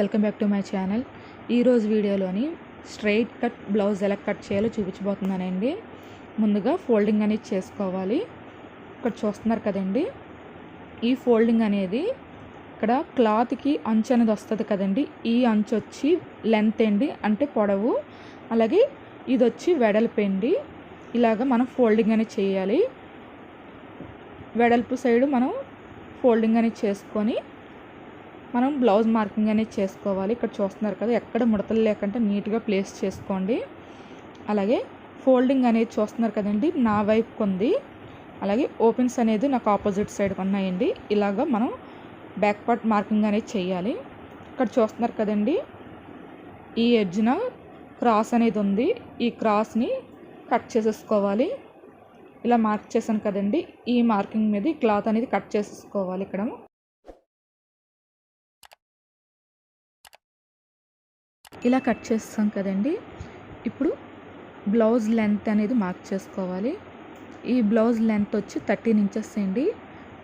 Welcome back to my channel. ఈరోజు వీడియోలోని straight cut blouse ఎలా కట్ చేయాలో చూపించబోతున్నానండి. ముందుగా ఫోల్డింగ్ అనేది చేసుకోవాలి. ఇక్కడ చూస్తున్నారు కదండి, ఈ ఫోల్డింగ్ అనేది ఇక్కడ క్లాత్కి అంచు అనేది వస్తుంది కదండి. ఈ అంచు వచ్చి లెంత్ అండి, అంటే పొడవు. అలాగే ఇది వచ్చి వెడల్పు అండి. ఇలాగ మనం ఫోల్డింగ్ అనేది చేయాలి. వెడల్పు సైడు మనం ఫోల్డింగ్ అనేది చేసుకొని మనం బ్లౌజ్ మార్కింగ్ అనేది చేసుకోవాలి. ఇక్కడ చూస్తున్నారు కదా, ఎక్కడ ముడతలు లేకుండా నీట్గా ప్లేస్ చేసుకోండి. అలాగే ఫోల్డింగ్ అనేది చూస్తున్నారు కదండి, నా వైపుకు ఉంది. అలాగే ఓపెన్స్ అనేది నాకు ఆపోజిట్ సైడ్ ఉన్నాయండి. ఇలాగ మనం బ్యాక్ పార్ట్ మార్కింగ్ అనేది చేయాలి. ఇక్కడ చూస్తున్నారు కదండి, ఈ ఎడ్జ్న క్రాస్ అనేది ఉంది. ఈ క్రాస్ని కట్ చేసేసుకోవాలి. ఇలా మార్క్ చేశాను కదండి, ఈ మార్కింగ్ మీద ఈ క్లాత్ అనేది కట్ చేసేసుకోవాలి. ఇక్కడ ఇలా కట్ చేస్తాం కదండి. ఇప్పుడు బ్లౌజ్ లెంత్ అనేది మార్క్ చేసుకోవాలి. ఈ బ్లౌజ్ లెంత్ వచ్చి 13 ఇంచెస్ అండి.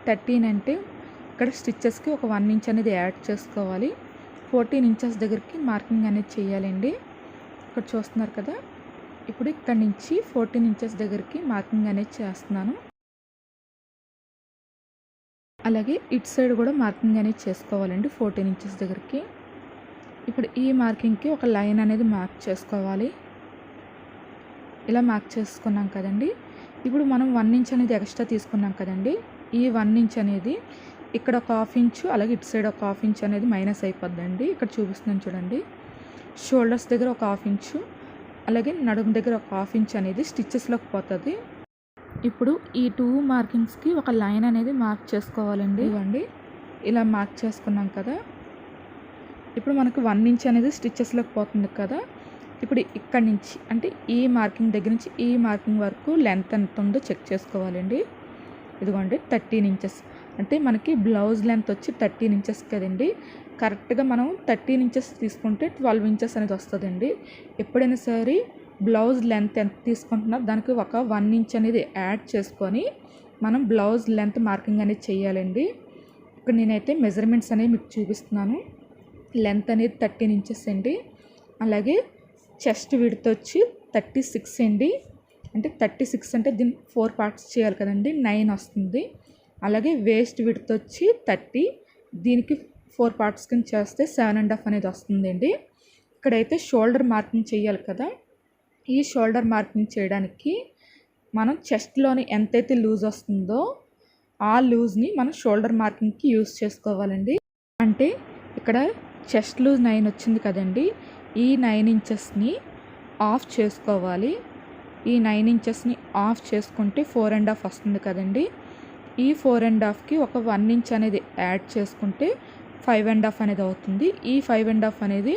13 అంటే ఇక్కడ స్టిచ్చెస్కి ఒక 1 ఇంచ్ అనేది యాడ్ చేసుకోవాలి. 14 ఇంచెస్ దగ్గరికి మార్కింగ్ అనేది చేయాలండి. ఇక్కడ చూస్తున్నారు కదా, ఇప్పుడు ఇక్కడ నుంచి 14 ఇంచెస్ దగ్గరికి మార్కింగ్ అనేది చేస్తున్నాను. అలాగే ఇటు సైడ్ కూడా మార్కింగ్ అనేది చేసుకోవాలండి 14 ఇంచెస్ దగ్గరికి. ఇప్పుడు ఈ మార్కింగ్కి ఒక లైన్ అనేది మార్క్ చేసుకోవాలి. ఇలా మార్క్ చేసుకున్నాం కదండి. ఇప్పుడు మనం 1 ఇంచ్ అనేది ఎక్స్ట్రా తీసుకున్నాం కదండి. ఈ 1 ఇంచ్ అనేది ఇక్కడ ఒక 1/2 ఇంచు, అలాగే ఇటు సైడ్ ఒక 1/2 ఇంచ్ అనేది మైనస్ అయిపోద్దండి. ఇక్కడ చూపిస్తున్నాను చూడండి, షోల్డర్స్ దగ్గర ఒక 1/2 ఇంచు, అలాగే నడుము దగ్గర ఒక 1/2 ఇంచ్ అనేది స్టిచ్చెస్లోకి పోతుంది. ఇప్పుడు ఈ 2 మార్కింగ్స్కి ఒక లైన్ అనేది మార్క్ చేసుకోవాలండి. ఇవ్వండి, ఇలా మార్క్ చేసుకున్నాం కదా. ఇప్పుడు మనకు 1 ఇంచ్ అనేది స్టిచ్చెస్లోకి పోతుంది కదా. ఇప్పుడు ఇక్కడి నుంచి అంటే ఈ మార్కింగ్ దగ్గర నుంచి ఈ మార్కింగ్ వరకు లెంత్ ఎంత ఉందో చెక్ చేసుకోవాలండి. ఇదిగోండి 13 ఇంచెస్ అంటే మనకి బ్లౌజ్ లెంత్ వచ్చి 13 ఇంచెస్ కదండి. కరెక్ట్గా మనం 13 ఇంచెస్ తీసుకుంటే 12 ఇంచెస్ అనేది వస్తుందండి. ఎప్పుడైనా సరే బ్లౌజ్ లెంత్ ఎంత తీసుకుంటున్నారో దానికి ఒక 1 ఇంచ్ అనేది యాడ్ చేసుకొని మనం బ్లౌజ్ లెంత్ మార్కింగ్ అనేది చేయాలండి. ఇప్పుడు నేనైతే మెజర్మెంట్స్ అనేవి మీకు చూపిస్తున్నాను. లెంత్ అనేది 13 ఇంచెస్ అండి. అలాగే చెస్ట్ విడ్త్ వచ్చి 36 అండి. అంటే 36 అంటే దీన్ని 4 పార్ట్స్ చేయాలి కదండి, 9 వస్తుంది. అలాగే వేస్ట్ విడ్త్ వచ్చి 30, దీనికి 4 పార్ట్స్ కింద చేస్తే 7.5 అనేది వస్తుందండి. ఇక్కడైతే షోల్డర్ మార్కింగ్ చేయాలి కదా. ఈ షోల్డర్ మార్కింగ్ చేయడానికి మనం చెస్ట్లోని ఎంతైతే లూజ్ వస్తుందో ఆ లూజ్ని మనం షోల్డర్ మార్కింగ్కి యూజ్ చేసుకోవాలండి. అంటే ఇక్కడ చెస్ట్ లూజ్ 9 వచ్చింది కదండి, ఈ 9 ఇంచెస్ని ఆఫ్ చేసుకోవాలి. ఈ 9 ఇంచెస్ని ఆఫ్ చేసుకుంటే 4.5 వస్తుంది కదండి. ఈ 4.5కి ఒక 1 ఇంచ్ అనేది యాడ్ చేసుకుంటే 5.5 అనేది అవుతుంది. ఈ 5.5 అనేది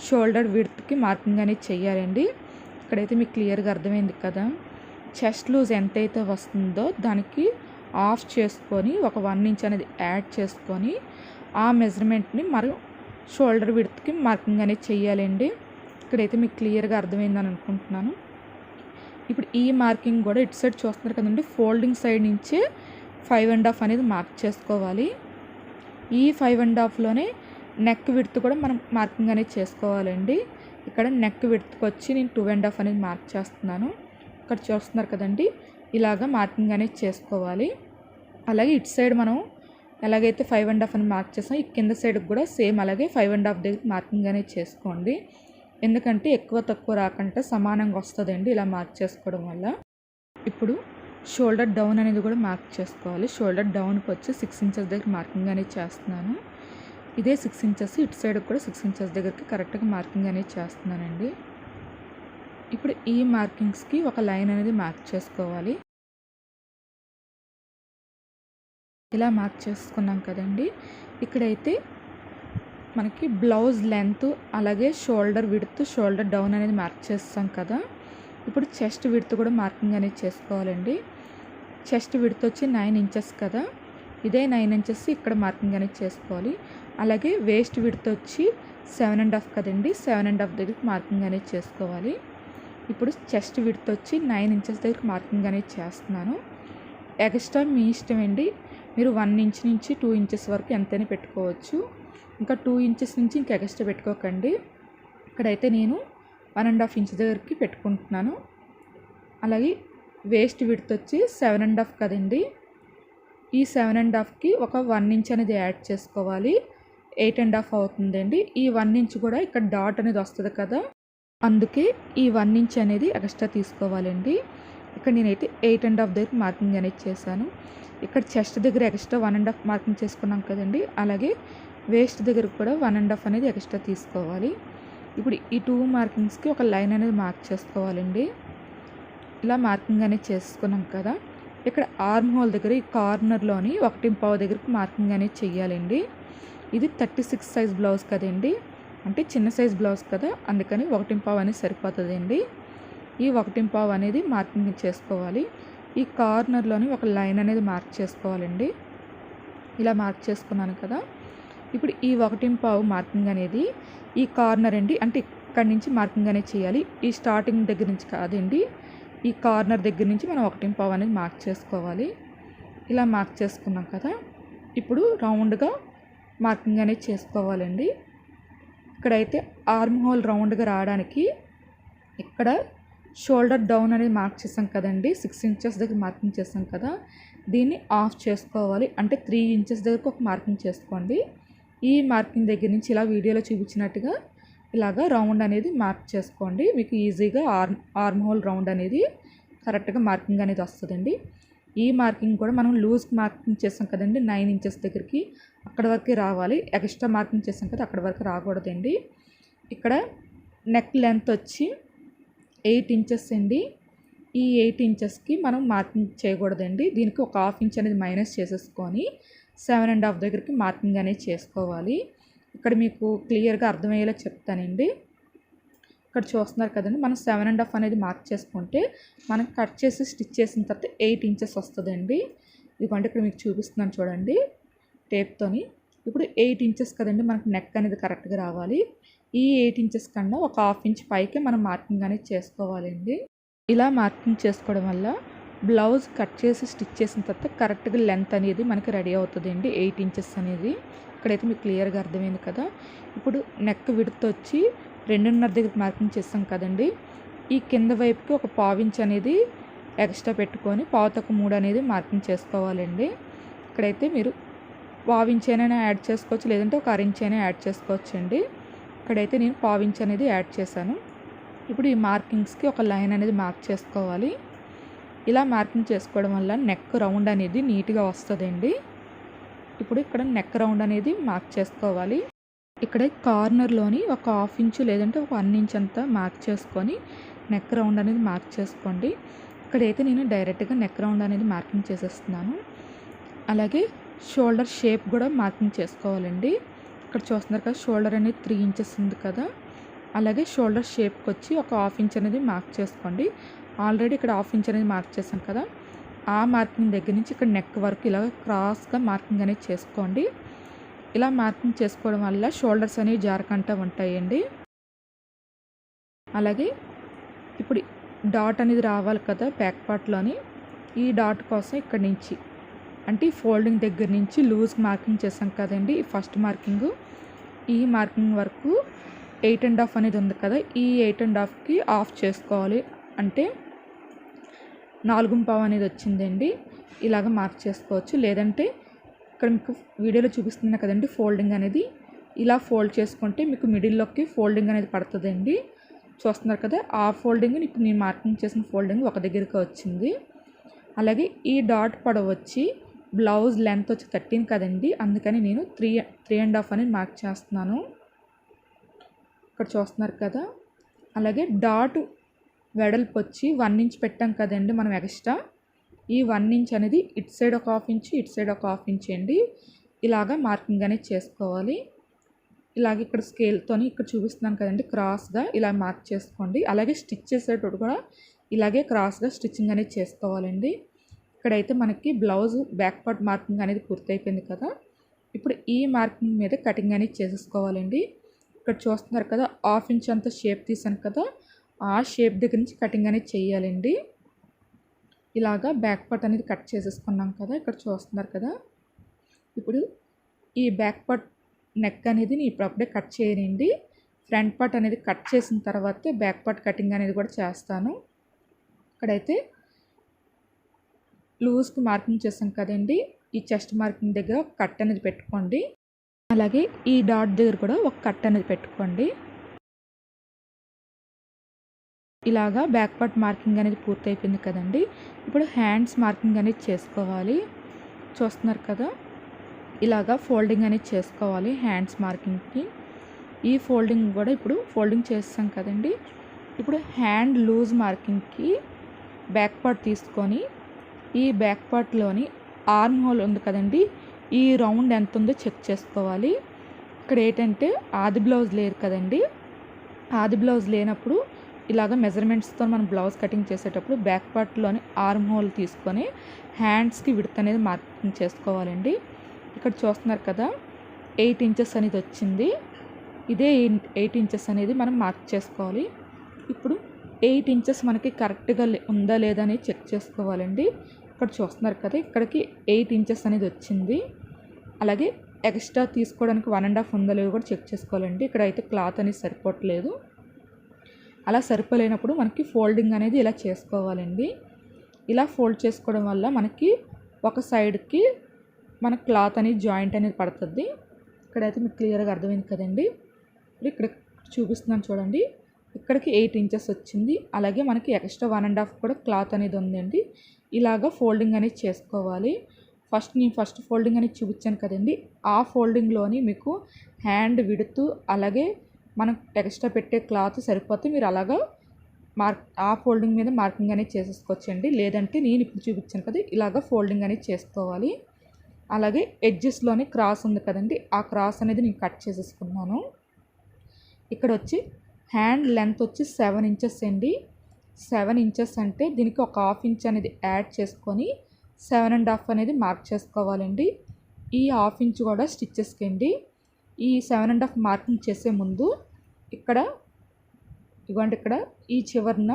షోల్డర్ విడ్త్కి మార్కింగ్ అనేది చేయాలండి. ఇక్కడైతే మీకు క్లియర్గా అర్థమైంది కదా. చెస్ట్ లూజ్ ఎంతైతే వస్తుందో దానికి ఆఫ్ చేసుకొని ఒక 1 ఇంచ్ అనేది యాడ్ చేసుకొని ఆ మెజర్మెంట్ని మరి షోల్డర్ విడ్త్కి మార్కింగ్ అనేది చేయాలండి. ఇక్కడైతే మీకు క్లియర్గా అర్థమైందని అనుకుంటున్నాను. ఇప్పుడు ఈ మార్కింగ్ కూడా ఇటు సైడ్ చూస్తున్నారు కదండి, ఫోల్డింగ్ సైడ్ నుంచే 5.5 అనేది మార్క్ చేసుకోవాలి. ఈ 5.5లోనే నెక్ విడ్త్ కూడా మనం మార్కింగ్ అనేది చేసుకోవాలండి. ఇక్కడ నెక్ విడ్త్కి వచ్చి నేను 2.5 అనేది మార్క్ చేస్తున్నాను. ఇక్కడ చూస్తున్నారు కదండి, ఇలాగ మార్కింగ్ అనేది చేసుకోవాలి. అలాగే ఇటు సైడ్ మనం ఎలాగైతే 5.5 అని మార్క్ చేసాం, ఈ కింద సైడ్కి కూడా సేమ్ అలాగే 5.5 దగ్గర మార్కింగ్ అనేది చేసుకోండి. ఎందుకంటే ఎక్కువ తక్కువ రాకుండా సమానంగా వస్తుందండి ఇలా మార్క్ చేసుకోవడం వల్ల. ఇప్పుడు షోల్డర్ డౌన్ అనేది కూడా మార్క్ చేసుకోవాలి. షోల్డర్ డౌన్కి వచ్చి 6 ఇంచెస్ దగ్గర మార్కింగ్ అనేది చేస్తున్నాను. ఇదే 6 ఇంచెస్ ఇటు సైడ్కి కూడా 6 ఇంచెస్ దగ్గరికి కరెక్ట్గా మార్కింగ్ అనేది చేస్తున్నానండి. ఇప్పుడు ఈ మార్కింగ్స్కి ఒక లైన్ అనేది మార్క్ చేసుకోవాలి. ఇలా మార్క్ చేసుకున్నాం కదండి. ఇక్కడైతే మనకి బ్లౌజ్ లెంత్ అలాగే షోల్డర్ విడ్త్, షోల్డర్ డౌన్ అనేది మార్క్ చేస్తాం కదా. ఇప్పుడు చెస్ట్ విడ్త్ కూడా మార్కింగ్ అనేది చేసుకోవాలండి. చెస్ట్ విడ్త్ వచ్చి 9 ఇంచెస్ కదా, ఇదే 9 ఇంచెస్ ఇక్కడ మార్కింగ్ అనేది చేసుకోవాలి. అలాగే వేస్ట్ విడ్త్ వచ్చి 7.5 కదండి, 7.5 దగ్గరికి మార్కింగ్ అనేది చేసుకోవాలి. ఇప్పుడు చెస్ట్ విడ్త్ వచ్చి 9 ఇంచెస్ దగ్గరికి మార్కింగ్ అనేది చేస్తున్నాను. ఎక్స్ట్రా మీ ఇష్టం అండి, మీరు 1 ఇంచ్ నుంచి 2 ఇంచెస్ వరకు ఎంతైనా పెట్టుకోవచ్చు. ఇంకా 2 ఇంచెస్ నుంచి ఇంకా ఎక్స్ట్రా పెట్టుకోకండి. ఇక్కడైతే నేను 1.5 ఇంచ్ దగ్గరికి పెట్టుకుంటున్నాను. అలాగే వేస్ట్ విడ్త్ వచ్చి 7.5 కదండి. ఈ 7.5కి ఒక 1 ఇంచ్ అనేది యాడ్ చేసుకోవాలి. 8.5 అవుతుందండి. ఈ 1 ఇంచ్ కూడా ఇక్కడ డాట్ అనేది వస్తుంది కదా, అందుకే ఈ 1 ఇంచ్ అనేది ఎక్స్ట్రా తీసుకోవాలండి. ఇక్కడ నేనైతే 8.5 దగ్గర మార్కింగ్ అనేది చేశాను. ఇక్కడ చెస్ట్ దగ్గర ఎక్స్ట్రా 1.5 మార్కింగ్ చేసుకున్నాం కదండి. అలాగే వేస్ట్ దగ్గర కూడా 1.5 అనేది ఎక్స్ట్రా తీసుకోవాలి. ఇప్పుడు ఈ 2 మార్కింగ్స్కి ఒక లైన్ అనేది మార్క్ చేసుకోవాలండి. ఇలా మార్కింగ్ అనేది చేసుకున్నాం కదా, ఇక్కడ ఆర్మ్ హోల్ దగ్గర ఈ కార్నర్లోని 1.5 దగ్గరికి మార్కింగ్ అనేది చెయ్యాలండి. ఇది 36 సైజ్ బ్లౌజ్ కదండి, అంటే చిన్న సైజ్ బ్లౌజ్ కదా, అందుకని 1.5 అనేది సరిపోతుందండి. ఈ 1.5 అనేది మార్కింగ్ చేసుకోవాలి. ఈ కార్నర్లోని ఒక లైన్ అనేది మార్క్ చేసుకోవాలండి. ఇలా మార్క్ చేసుకున్నాను కదా, ఇప్పుడు ఈ 1.5 మార్కింగ్ అనేది ఈ కార్నర్ అండి, అంటే ఇక్కడి నుంచి మార్కింగ్ అనేది చేయాలి. ఈ స్టార్టింగ్ దగ్గర నుంచి కాదండి, ఈ కార్నర్ దగ్గర నుంచి మనం 1.5 అనేది మార్క్ చేసుకోవాలి. ఇలా మార్క్ చేసుకున్నాం కదా, ఇప్పుడు రౌండ్గా మార్కింగ్ అనేది చేసుకోవాలండి. ఇక్కడైతే ఆర్మ్ హోల్ రౌండ్గా రావడానికి ఇక్కడ షోల్డర్ డౌన్ అనేది మార్క్ చేసాం కదండి, 6 ఇంచెస్ దగ్గర మార్కింగ్ చేసాం కదా, దీన్ని ఆఫ్ చేసుకోవాలి. అంటే 3 ఇంచెస్ దగ్గరకు ఒక మార్కింగ్ చేసుకోండి. ఈ మార్కింగ్ దగ్గర నుంచి ఇలా వీడియోలో చూపించినట్టుగా ఇలాగా రౌండ్ అనేది మార్క్ చేసుకోండి. మీకు ఈజీగా ఆర్మ్ హోల్ రౌండ్ అనేది కరెక్ట్గా మార్కింగ్ అనేది వస్తుందండి. ఈ మార్కింగ్ కూడా మనం లూజ్ మార్కింగ్ చేసాం కదండి 9 ఇంచెస్ దగ్గరికి, అక్కడ వరకే రావాలి. ఎక్స్ట్రా మార్కింగ్ చేసాం కదా, అక్కడ వరకు రాకూడదండి. ఇక్కడ నెక్ లెంత్ వచ్చి 8 ఇంచెస్ అండి. ఈ 8 ఇంచెస్కి మనం మార్కింగ్ చేయకూడదండి. దీనికి ఒక 1/2 ఇంచ్ అనేది మైనస్ చేసేసుకొని 7.5 దగ్గరికి మార్కింగ్ అనేది చేసుకోవాలి. ఇక్కడ మీకు క్లియర్గా అర్థమయ్యేలా చెప్తానండి. ఇక్కడ చూస్తున్నారు కదండి, మనం 7.5 అనేది మార్క్ చేసుకుంటే మనం కట్ చేసి స్టిచ్ చేసిన తర్వాత 8 ఇంచెస్ వస్తుందండి. ఇదిగోండి ఇక్కడ మీకు చూపిస్తున్నాను చూడండి టేప్తోని. ఇప్పుడు 8 ఇంచెస్ కదండి మనకు నెక్ అనేది కరెక్ట్గా రావాలి. ఈ 8 ఇంచెస్ కన్నా ఒక 1/2 ఇంచ్ పైకి మనం మార్కింగ్ అనేది చేసుకోవాలండి. ఇలా మార్కింగ్ చేసుకోవడం వల్ల బ్లౌజ్ కట్ చేసి స్టిచ్ చేసిన తర్వాత కరెక్ట్గా లెంత్ అనేది మనకి రెడీ అవుతుందండి. 8 ఇంచెస్ అనేది ఇక్కడైతే మీకు క్లియర్గా అర్థమైంది కదా. ఇప్పుడు నెక్ విడ్త్ వచ్చి 2.5 దగ్గర మార్కింగ్ చేస్తాం కదండి, ఈ కింద వైపుకి ఒక 1/4 ఇంచ్ అనేది ఎక్స్ట్రా పెట్టుకొని 1/4 అనేది మార్కింగ్ చేసుకోవాలండి. ఇక్కడైతే మీరు 1/4 ఇంచ్ అయినా యాడ్ చేసుకోవచ్చు, లేదంటే ఒక 1/2 ఇంచ్ అయినా యాడ్ చేసుకోవచ్చు అండి. ఇక్కడైతే నేను 1/4 ఇంచ్ అనేది యాడ్ చేశాను. ఇప్పుడు ఈ మార్కింగ్స్కి ఒక లైన్ అనేది మార్క్ చేసుకోవాలి. ఇలా మార్కింగ్ చేసుకోవడం వల్ల నెక్ రౌండ్ అనేది నీట్గా వస్తుందండి. ఇప్పుడు ఇక్కడ నెక్ రౌండ్ అనేది మార్క్ చేసుకోవాలి. ఇక్కడ కార్నర్లోని ఒక 1/2 ఇంచ్ లేదంటే ఒక 1 ఇంచ్ అంతా మార్క్ చేసుకొని నెక్ రౌండ్ అనేది మార్క్ చేసుకోండి. ఇక్కడైతే నేను డైరెక్ట్గా నెక్ రౌండ్ అనేది మార్కింగ్ చేసేస్తున్నాను. అలాగే షోల్డర్ షేప్ కూడా మార్కింగ్ చేసుకోవాలండి. ఇక్కడ చూస్తున్నారు కదా, షోల్డర్ అనేది 3 ఇంచెస్ ఉంది కదా, అలాగే షోల్డర్ షేప్కి వచ్చి ఒక 1/2 ఇంచ్ అనేది మార్క్ చేసుకోండి. ఆల్రెడీ ఇక్కడ 1/2 ఇంచ్ అనేది మార్క్ చేసాం కదా, ఆ మార్కింగ్ దగ్గర నుంచి ఇక్కడ నెక్ వరకు ఇలా క్రాస్గా మార్కింగ్ అనేది చేసుకోండి. ఇలా మార్కింగ్ చేసుకోవడం వల్ల షోల్డర్స్ అనేవి జారకంటా ఉంటాయండి. అలాగే ఇప్పుడు డాట్ అనేది రావాలి కదా బ్యాక్ పార్ట్లోని, ఈ డాట్ కోసం ఇక్కడ నుంచి అంటే ఫోల్డింగ్ దగ్గర నుంచి లూజ్ మార్కింగ్ చేసాం కదండి, ఈ ఫస్ట్ మార్కింగ్, ఈ మార్కింగ్ వరకు 8.5 అనేది ఉంది కదా, ఈ 8.5కి ఆఫ్ చేసుకోవాలి. అంటే 4.5 అనేది వచ్చిందండి. ఇలాగ మార్క్ చేసుకోవచ్చు. లేదంటే ఇక్కడ మీకు వీడియోలో చూపిస్తున్నా కదండి ఫోల్డింగ్ అనేది, ఇలా ఫోల్డ్ చేసుకుంటే మీకు మిడిల్లోకి ఫోల్డింగ్ అనేది పడుతుందండి. చూస్తున్నారు కదా, ఆ ఫోల్డింగ్ ఇప్పుడు నేను మార్కింగ్ చేసిన ఫోల్డింగ్ ఒక దగ్గరికి వచ్చింది. అలాగే ఈ డాట్ పొడవు వచ్చి బ్లౌజ్ లెంత్ వచ్చి 13 కదండి, అందుకని నేను 3.5 అనేది మార్క్ చేస్తున్నాను. ఇక్కడ చూస్తున్నారు కదా. అలాగే డాట్ వెడల్పు వచ్చి 1 ఇంచ్ పెట్టాం కదండి మనం ఎక్స్ట్రా, ఈ 1 ఇంచ్ అనేది ఇటు సైడ్ ఒక 1/2 ఇంచ్, ఇటు సైడ్ ఒక 1/2 ఇంచ్ అండి. ఇలాగా మార్కింగ్ అనేది చేసుకోవాలి. ఇలాగే ఇక్కడ స్కేల్తోని ఇక్కడ చూపిస్తున్నాను కదండి క్రాస్గా ఇలా మార్క్ చేసుకోండి. అలాగే స్టిచ్ చేసేటప్పుడు కూడా ఇలాగే క్రాస్గా స్టిచ్చింగ్ అనేది చేసుకోవాలండి. ఇక్కడైతే మనకి బ్లౌజ్ బ్యాక్ పార్ట్ మార్కింగ్ అనేది పూర్తయిపోయింది కదా. ఇప్పుడు ఈ మార్కింగ్ మీద కటింగ్ అనేది చేసేసుకోవాలండి. ఇక్కడ చూస్తున్నారు కదా, 1/2 ఇంచ్ అంత షేప్ తీసాను కదా, ఆ షేప్ దగ్గర నుంచి కటింగ్ అనేది చేయాలండి. ఇలాగా బ్యాక్ పార్ట్ అనేది కట్ చేసేసుకున్నాం కదా, ఇక్కడ చూస్తున్నారు కదా. ఇప్పుడు ఈ బ్యాక్ పార్ట్ నెక్ అనేది నేను ఇప్పుడప్పుడే కట్ చేయనండి. ఫ్రంట్ పార్ట్ అనేది కట్ చేసిన తర్వాతే బ్యాక్ పార్ట్ కటింగ్ అనేది కూడా చేస్తాను. ఇక్కడైతే లూజ్కి మార్కింగ్ చేసాం కదండి, ఈ చెస్ట్ మార్కింగ్ దగ్గర ఒక కట్ అనేది పెట్టుకోండి. అలాగే ఈ డాట్ దగ్గర కూడా ఒక కట్ అనేది పెట్టుకోండి. ఇలాగా బ్యాక్ పార్ట్ మార్కింగ్ అనేది పూర్తయిపోయింది కదండి. ఇప్పుడు హ్యాండ్స్ మార్కింగ్ అనేది చేసుకోవాలి. చూస్తున్నారు కదా, ఇలాగా ఫోల్డింగ్ అనేది చేసుకోవాలి హ్యాండ్స్ మార్కింగ్కి. ఈ ఫోల్డింగ్ కూడా ఇప్పుడు ఫోల్డింగ్ చేస్తాం కదండి. ఇప్పుడు హ్యాండ్ లూజ్ మార్కింగ్కి బ్యాక్ పార్ట్ తీసుకొని ఈ బ్యాక్ పార్ట్లోని ఆర్మ్ హోల్ ఉంది కదండి, ఈ రౌండ్ ఎంత ఉందో చెక్ చేసుకోవాలి. ఇక్కడ ఏంటంటే ఆది బ్లౌజ్ లేదు కదండి, ఆది బ్లౌజ్ లేనప్పుడు ఇలాగ మెజర్మెంట్స్తో మనం బ్లౌజ్ కటింగ్ చేసేటప్పుడు బ్యాక్ పార్ట్లోని ఆర్మ్ హోల్ తీసుకొని హ్యాండ్స్కి విడ్త్ అనేది మార్కింగ్ చేసుకోవాలండి. ఇక్కడ చూస్తున్నారు కదా, 8 ఇంచెస్ అనేది వచ్చింది. ఇదే 8 ఇంచెస్ అనేది మనం మార్క్ చేసుకోవాలి. ఇప్పుడు 8 ఇంచెస్ మనకి కరెక్ట్గా ఉందా లేదా అనేది చెక్ చేసుకోవాలండి. ఇక్కడ చూస్తున్నారు కదా, ఇక్కడికి 8 ఇంచెస్ అనేది వచ్చింది. అలాగే ఎక్స్ట్రా తీసుకోవడానికి 1.5 ఉందా లేదో కూడా చెక్ చేసుకోవాలండి. ఇక్కడ అయితే క్లాత్ అనేది సరిపోవట్లేదు. అలా సరిపోలేనప్పుడు మనకి ఫోల్డింగ్ అనేది ఇలా చేసుకోవాలండి. ఇలా ఫోల్డ్ చేసుకోవడం వల్ల మనకి ఒక సైడ్కి మన క్లాత్ అనేది జాయింట్ అనేది పడుతుంది. ఇక్కడైతే మీకు క్లియర్గా అర్థమైంది కదండి. ఇక్కడ చూపిస్తున్నాను చూడండి, ఇక్కడికి 8 ఇంచెస్ వచ్చింది. అలాగే మనకి ఎక్స్ట్రా 1.5 కూడా క్లాత్ అనేది ఉందండి. ఇలాగ ఫోల్డింగ్ అనేది చేసుకోవాలి. నేను ఫస్ట్ ఫోల్డింగ్ అనేది చూపించాను కదండి, ఆ ఫోల్డింగ్లోని మీకు హ్యాండ్ విడుతూ అలాగే మనం ఎక్స్ట్రా పెట్టే క్లాత్ సరిపోతే మీరు అలాగా ఆ ఫోల్డింగ్ మీద మార్కింగ్ అనేది చేసేసుకోవచ్చండి. లేదంటే నేను ఇప్పుడు చూపించాను కదా, ఇలాగ ఫోల్డింగ్ అనేది చేసుకోవాలి. అలాగే ఎడ్జెస్లోని క్రాస్ ఉంది కదండి, ఆ క్రాస్ అనేది నేను కట్ చేసేసుకున్నాను. ఇక్కడ వచ్చి హ్యాండ్ లెంత్ వచ్చి 7 ఇంచెస్ అండి. 7 ఇంచెస్ అంటే దీనికి ఒక 1/2 ఇంచ్ అనేది యాడ్ చేసుకొని 7.5 అనేది మార్క్ చేసుకోవాలండి. ఈ 1/2 ఇంచ్ కూడా స్టిచ్చెస్కి అండి. ఈ 7.5 మార్కింగ్ చేసే ముందు ఇక్కడ ఇవ్వండి, ఇక్కడ ఈ చివరన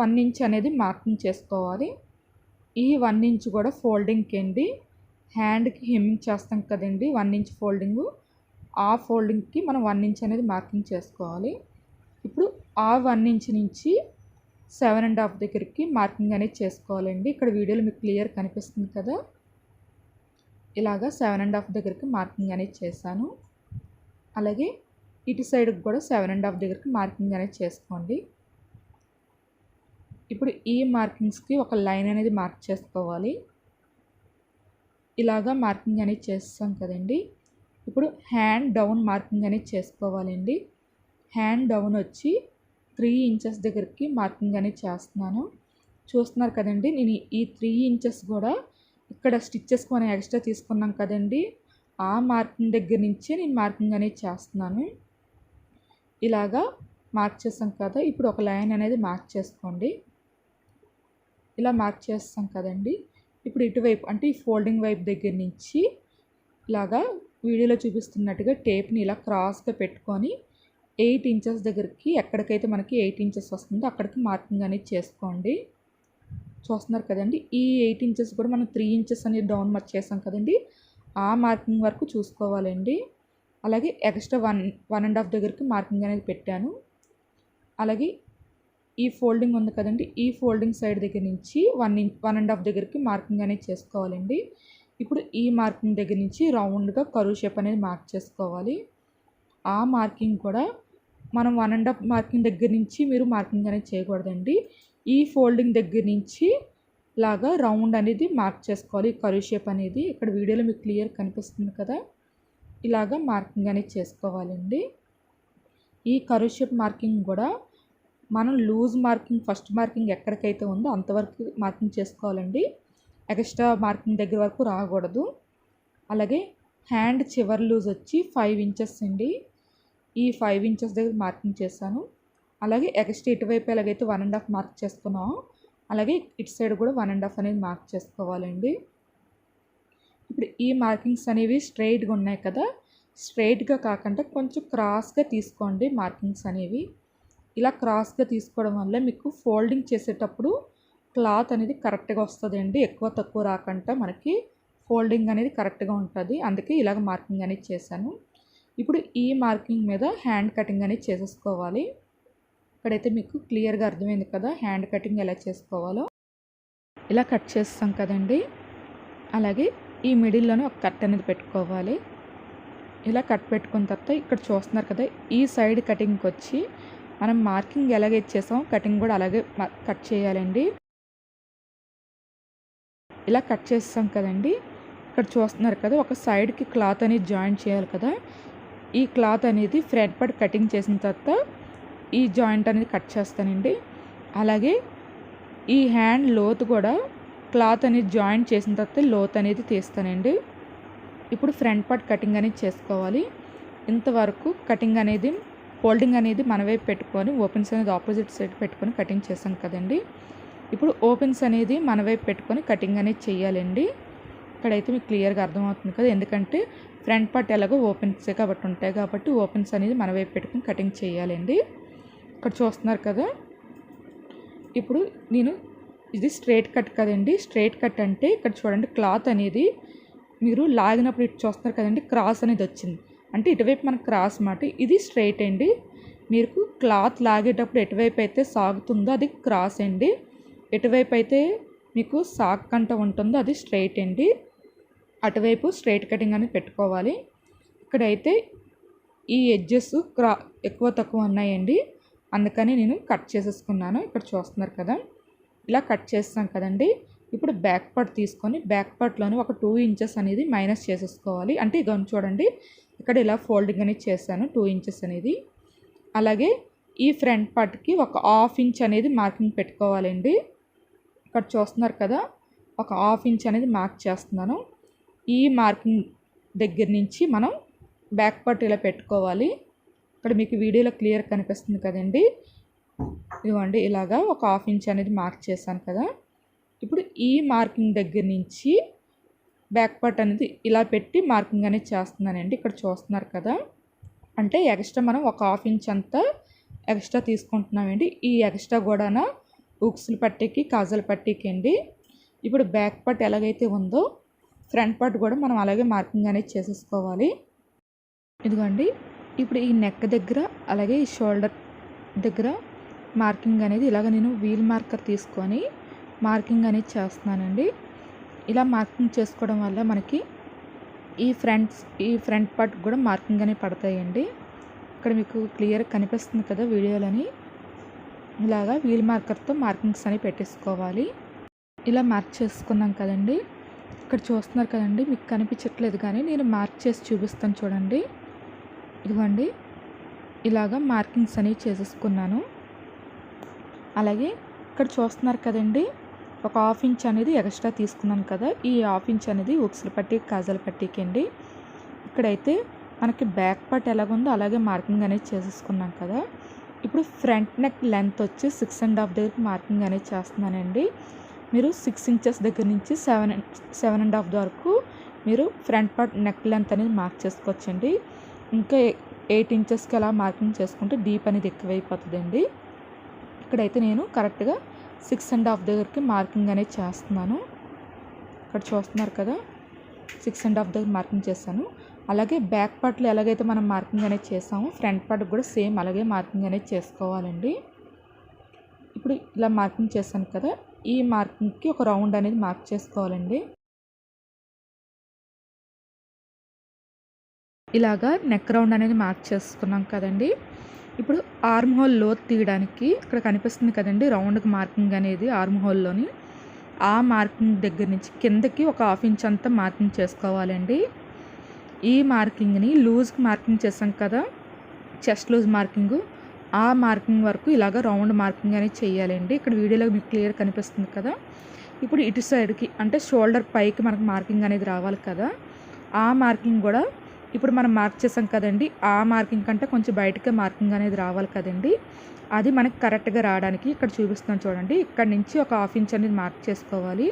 1 ఇంచ్ అనేది మార్కింగ్ చేసుకోవాలి. ఈ 1 ఇంచ్ కూడా ఫోల్డింగ్కి అండి. హ్యాండ్కి హెమ్మింగ్ చేస్తాం కదండి, 1 ఇంచ్ ఫోల్డింగు, ఆ ఫోల్డింగ్కి మనం 1 ఇంచ్ అనేది మార్కింగ్ చేసుకోవాలి. ఇప్పుడు ఆ 1 ఇంచ్ నుంచి 7.5 దగ్గరికి మార్కింగ్ అనేది చేసుకోవాలండి. ఇక్కడ వీడియోలో మీకు క్లియర్ కనిపిస్తుంది కదా, ఇలాగా 7.5 దగ్గరికి మార్కింగ్ అనేది చేశాను. అలాగే ఇటు సైడ్కి కూడా 7.5 దగ్గరికి మార్కింగ్ అనేది చేసుకోండి. ఇప్పుడు ఈ మార్కింగ్స్కి ఒక లైన్ అనేది మార్క్ చేసుకోవాలి. ఇలాగా మార్కింగ్ అనేది చేస్తాం కదండి. ఇప్పుడు హ్యాండ్ డౌన్ మార్కింగ్ అనేది చేసుకోవాలండి. హ్యాండ్ డౌన్ వచ్చి 3 ఇంచెస్ దగ్గరికి మార్కింగ్ అనేది చేస్తున్నాను. చూస్తున్నారు కదండి, నేను ఈ 3 ఇంచెస్ కూడా ఇక్కడ స్టిచ్చెస్కి మనం ఎక్స్ట్రా తీసుకున్నాం కదండి, ఆ మార్కింగ్ దగ్గర నుంచి నేను మార్కింగ్ అనేది చేస్తున్నాను. ఇలాగా మార్క్ చేస్తాం కదా, ఇప్పుడు ఒక లైన్ అనేది మార్క్ చేసుకోండి. ఇలా మార్క్ చేస్తాం కదండి. ఇప్పుడు ఇటువైపు అంటే ఈ ఫోల్డింగ్ వైపు దగ్గర నుంచి ఇలాగా వీడియోలో చూపిస్తున్నట్టుగా టేప్ని ఇలా క్రాస్గా పెట్టుకొని 8 ఇంచెస్ దగ్గరికి ఎక్కడికైతే మనకి 8 ఇంచెస్ వస్తుందో అక్కడికి మార్కింగ్ అనేది చేసుకోండి. చూస్తున్నారు కదండి, ఈ 8 ఇంచెస్ కూడా మనం 3 ఇంచెస్ అనేది డౌన్ మార్క్ చేసాం కదండి, ఆ మార్కింగ్ వరకు చూసుకోవాలండి. అలాగే ఎక్స్ట్రా 1.5 దగ్గరికి మార్కింగ్ అనేది పెట్టాను. అలాగే ఈ ఫోల్డింగ్ ఉంది కదండి, ఈ ఫోల్డింగ్ సైడ్ దగ్గర నుంచి 1.5 దగ్గరికి మార్కింగ్ అనేది చేసుకోవాలండి. ఇప్పుడు ఈ మార్కింగ్ దగ్గర నుంచి రౌండ్గా కర్వ్ షేప్ అనేది మార్క్ చేసుకోవాలి. ఆ మార్కింగ్ కూడా మనం 1.5 మార్కింగ్ దగ్గర నుంచి మీరు మార్కింగ్ అనేది చేయకూడదండి. ఈ ఫోల్డింగ్ దగ్గర నుంచి లాగా రౌండ్ అనేది మార్క్ చేసుకోవాలి, కర్వ్ షేప్ అనేది. ఇక్కడ వీడియోలో మీకు క్లియర్ కనిపిస్తుంది కదా, ఇలాగా మార్కింగ్ అనేది చేసుకోవాలండి. ఈ కర్వ్ షేప్ మార్కింగ్ కూడా మనం లూజ్ మార్కింగ్ ఫస్ట్ మార్కింగ్ ఎక్కడికైతే ఉందో అంతవరకు మార్కింగ్ చేసుకోవాలండి. ఎక్స్ట్రా మార్కింగ్ దగ్గర వరకు రాకూడదు. అలాగే హ్యాండ్ చివరి లూజ్ వచ్చి 5 ఇంచెస్ అండి. ఈ 5 ఇంచెస్ దగ్గర మార్కింగ్ చేశాను. అలాగే ఎక్స్ట్రా ఇటువైపు ఎలాగైతే 1.5 మార్క్ చేసుకున్నామో అలాగే ఇటు సైడ్ కూడా 1.5 అనేది మార్క్ చేసుకోవాలండి. ఇప్పుడు ఈ మార్కింగ్స్ అనేవి స్ట్రైట్గా ఉన్నాయి కదా, స్ట్రైట్గా కాకుండా కొంచెం క్రాస్గా తీసుకోండి మార్కింగ్స్ అనేవి. ఇలా క్రాస్గా తీసుకోవడం వల్ల మీకు ఫోల్డింగ్ చేసేటప్పుడు క్లాత్ అనేది కరెక్ట్గా వస్తుందండి. ఎక్కువ తక్కువ రాకుండా మనకి ఫోల్డింగ్ అనేది కరెక్ట్గా ఉంటుంది. అందుకే ఇలాగ మార్కింగ్ అనేది చేశాను. ఇప్పుడు ఈ మార్కింగ్ మీద హ్యాండ్ కటింగ్ అనేది చేసేసుకోవాలి. ఇక్కడైతే మీకు క్లియర్గా అర్థమైంది కదా హ్యాండ్ కటింగ్ ఎలా చేసుకోవాలో. ఇలా కట్ చేస్తాం కదండి. అలాగే ఈ మిడిల్లోనే ఒక కట్ అనేది పెట్టుకోవాలి. ఇలా కట్ పెట్టుకున్న తర్వాత ఇక్కడ చూస్తున్నారు కదా ఈ సైడ్ కటింగ్కి వచ్చి మనం మార్కింగ్ ఎలాగే ఇచ్చేసాం కటింగ్ కూడా అలాగే కట్ చేయాలండి. ఇలా కట్ చేస్తాం కదండి. ఇక్కడ చూస్తున్నారు కదా ఒక సైడ్కి క్లాత్ అనేది జాయింట్ చేయాలి కదా. ఈ క్లాత్ అనేది ఫ్రంట్ పార్ట్ కటింగ్ చేసిన తర్వాత ఈ జాయింట్ అనేది కట్ చేస్తానండి. అలాగే ఈ హ్యాండ్ లోతు కూడా క్లాత్ అనేది జాయింట్ చేసిన తర్వాత లోతు అనేది తీస్తానండి. ఇప్పుడు ఫ్రంట్ పార్ట్ కటింగ్ అనేది చేసుకోవాలి. ఇంతవరకు కటింగ్ అనేది ఫోల్డింగ్ అనేది మన వైపు పెట్టుకొని ఓపెన్స్ అనేది ఆపోజిట్ సైడ్ పెట్టుకొని కటింగ్ చేసాం కదండి. ఇప్పుడు ఓపెన్స్ అనేది మన వైపు పెట్టుకొని కటింగ్ అనేది చేయాలండి. ఇక్కడైతే మీకు క్లియర్గా అర్థమవుతుంది కదా, ఎందుకంటే ఫ్రంట్ పార్ట్ ఎలాగో ఓపెన్స్ కాబట్టి ఉంటాయి కాబట్టి ఓపెన్స్ అనేది మన వైపు పెట్టుకొని కటింగ్ చేయాలండి. ఇక్కడ చూస్తున్నారు కదా, ఇప్పుడు నేను ఇది స్ట్రైట్ కట్ కదండి. స్ట్రైట్ కట్ అంటే ఇక్కడ చూడండి క్లాత్ అనేది మీరు లాగినప్పుడు ఇటు చూస్తున్నారు కదండి క్రాస్ అనేది వచ్చింది అంటే ఇటువైపు మనకు క్రాస్ మాట. ఇది స్ట్రైట్ అండి. మీకు క్లాత్ లాగేటప్పుడు ఎటువైపు అయితే సాగుతుందో అది క్రాస్ అండి. ఎటువైపు అయితే మీకు సాగకంట ఉంటుందో అది స్ట్రైట్ అండి. అటువైపు స్ట్రైట్ కటింగ్ అనేది పెట్టుకోవాలి. ఇక్కడైతే ఈ ఎడ్జెస్ ఎక్కువ తక్కువ ఉన్నాయండి, అందుకని నేను కట్ చేసేసుకున్నాను. ఇక్కడ చూస్తున్నారు కదా ఇలా కట్ చేస్తాం కదండి. ఇప్పుడు బ్యాక్ పార్ట్ తీసుకొని బ్యాక్ పార్ట్లోనే ఒక 2 ఇంచెస్ అనేది మైనస్ చేసేసుకోవాలి. అంటే ఇక చూడండి ఇక్కడ ఇలా ఫోల్డింగ్ అనేది చేశాను 2 ఇంచెస్ అనేది. అలాగే ఈ ఫ్రంట్ పార్ట్కి ఒక 1/2 ఇంచ్ అనేది మార్కింగ్ పెట్టుకోవాలండి. ఇక్కడ చూస్తున్నారు కదా ఒక 1/2 ఇంచ్ అనేది మార్క్ చేస్తున్నాను. ఈ మార్కింగ్ దగ్గర నుంచి మనం బ్యాక్ పార్ట్ ఇలా పెట్టుకోవాలి. ఇక్కడ మీకు వీడియోలో క్లియర్ కనిపిస్తుంది కదండి. ఇదిగోండి ఇలాగా ఒక 1/2 ఇంచ్ అనేది మార్క్ చేశాను కదా. ఇప్పుడు ఈ మార్కింగ్ దగ్గర నుంచి బ్యాక్ పార్ట్ అనేది ఇలా పెట్టి మార్కింగ్ అనేది చేస్తున్నానండి. ఇక్కడ చూస్తున్నారు కదా, అంటే ఎక్స్ట్రా మనం ఒక 1/2 ఇంచ్ అంతా ఎక్స్ట్రా తీసుకుంటున్నామండి. ఈ ఎక్స్ట్రా కూడా ఉక్సుల పట్టీకి కాజల పట్టీకి అండి. ఇప్పుడు బ్యాక్ పార్ట్ ఎలాగైతే ఉందో ఫ్రంట్ పార్ట్ కూడా మనం అలాగే మార్కింగ్ అనేది చేసేసుకోవాలి. ఇదిగోండి ఇప్పుడు ఈ నెక్ దగ్గర అలాగే ఈ షోల్డర్ దగ్గర మార్కింగ్ అనేది ఇలాగ నేను వీల్ మార్కర్ తీసుకొని మార్కింగ్ అనేది చేస్తున్నానండి. ఇలా మార్కింగ్ చేసుకోవడం వల్ల మనకి ఈ ఫ్రంట్ పార్ట్ కూడా మార్కింగ్ అనేది పడతాయండి. ఇక్కడ మీకు క్లియర్ కనిపిస్తుంది కదా వీడియోలని. ఇలాగా వీల్ మార్కర్తో మార్కింగ్స్ అని పెట్టేసుకోవాలి. ఇలా మార్క్ చేసుకున్నాం కదండి. ఇక్కడ చూస్తున్నారు కదండి, మీకు కనిపించట్లేదు కానీ నేను మార్క్ చేసి చూపిస్తాను చూడండి. ఇదిగోండి ఇలాగా మార్కింగ్స్ అనేవి చేసేసుకున్నాను. అలాగే ఇక్కడ చూస్తున్నారు కదండి ఒక 1/2 ఇంచ్ అనేది ఎక్స్ట్రా తీసుకున్నాను కదా. ఈ 1/2 ఇంచ్ అనేది ఉక్సుల పట్టీ కాజల పట్టీకి అండి. ఇక్కడైతే మనకి బ్యాక్ పార్ట్ ఎలాగుందో అలాగే మార్కింగ్ అనేది చేసేసుకున్నాం కదా. ఇప్పుడు ఫ్రంట్ నెక్ లెంత్ వచ్చి 6.5 దగ్గరికి మార్కింగ్ అనేది చేస్తున్నానండి. మీరు 6 ఇంచెస్ దగ్గర నుంచి 7.5 వరకు మీరు ఫ్రంట్ పార్ట్ నెక్ లెంత్ అనేది మార్క్ చేసుకోవచ్చండి. ఇంకా 8 ఇంచెస్కి అలా మార్కింగ్ చేసుకుంటే డీప్ అనేది ఎక్కువైపోతుందండి. ఇక్కడైతే నేను కరెక్ట్గా 6.5 దగ్గరికి మార్కింగ్ అనేది చేస్తున్నాను. ఇక్కడ చూస్తున్నారు కదా 6.5 దగ్గర మార్కింగ్ చేశాను. అలాగే బ్యాక్ పార్ట్లో ఎలాగైతే మనం మార్కింగ్ అనేది చేసామో ఫ్రంట్ పార్ట్ కూడా సేమ్ అలాగే మార్కింగ్ అనేది చేసుకోవాలండి. ఇప్పుడు ఇలా మార్కింగ్ చేశాను కదా, ఈ మార్కింగ్కి ఒక రౌండ్ అనేది మార్క్ చేసుకోవాలండి. ఇలాగా నెక్ రౌండ్ అనేది మార్క్ చేసుకున్నాం కదండి. ఇప్పుడు ఆర్మ్ హోల్ లోతు తీయడానికి ఇక్కడ కనిపిస్తుంది కదండి రౌండ్కి మార్కింగ్ అనేది ఆర్మ్ హోల్లోని. ఆ మార్కింగ్ దగ్గర నుంచి కిందకి ఒక 1/2 ఇంచ్ అంతా మార్కింగ్ చేసుకోవాలండి. ఈ మార్కింగ్ని లూజ్కి మార్కింగ్ చేసాం కదా, చెస్ట్ లూజ్ మార్కింగ్, ఆ మార్కింగ్ వరకు ఇలాగ రౌండ్ మార్కింగ్ అనేది చేయాలండి. ఇక్కడ వీడియోలో మీకు క్లియర్ కనిపిస్తుంది కదా. ఇప్పుడు ఇటు సైడ్కి అంటే షోల్డర్ పైకి మనకు మార్కింగ్ అనేది రావాలి కదా, ఆ మార్కింగ్ కూడా ఇప్పుడు మనం మార్క్ చేసాం కదండి, ఆ మార్కింగ్ కంటే కొంచెం బయటకే మార్కింగ్ అనేది రావాలి కదండి. అది మనకి కరెక్ట్గా రావడానికి ఇక్కడ చూపిస్తున్నాను చూడండి. ఇక్కడ నుంచి ఒక 1/2 ఇంచ్ అనేది మార్క్ చేసుకోవాలి.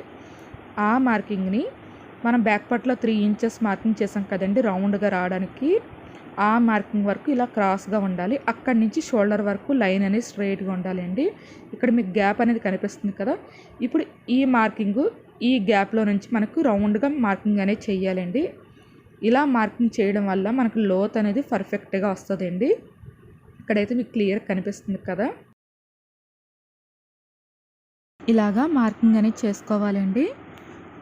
ఆ మార్కింగ్ని మనం బ్యాక్ పార్ట్లో 3 ఇంచెస్ మార్కింగ్ చేసాం కదండి రౌండ్గా రావడానికి. ఆ మార్కింగ్ వరకు ఇలా క్రాస్గా ఉండాలి. అక్కడి నుంచి షోల్డర్ వరకు లైన్ అనేది స్ట్రైట్గా ఉండాలండి. ఇక్కడ మీకు గ్యాప్ అనేది కనిపిస్తుంది కదా. ఇప్పుడు ఈ మార్కింగ్ ఈ గ్యాప్లో నుంచి మనకు రౌండ్గా మార్కింగ్ అనేది చెయ్యాలండి. ఇలా మార్కింగ్ చేయడం వల్ల మనకు లోత్ అనేది పర్ఫెక్ట్గా వస్తుందండి. ఇక్కడైతే మీకు క్లియర్ కనిపిస్తుంది కదా. ఇలాగా మార్కింగ్ అనేది చేసుకోవాలండి.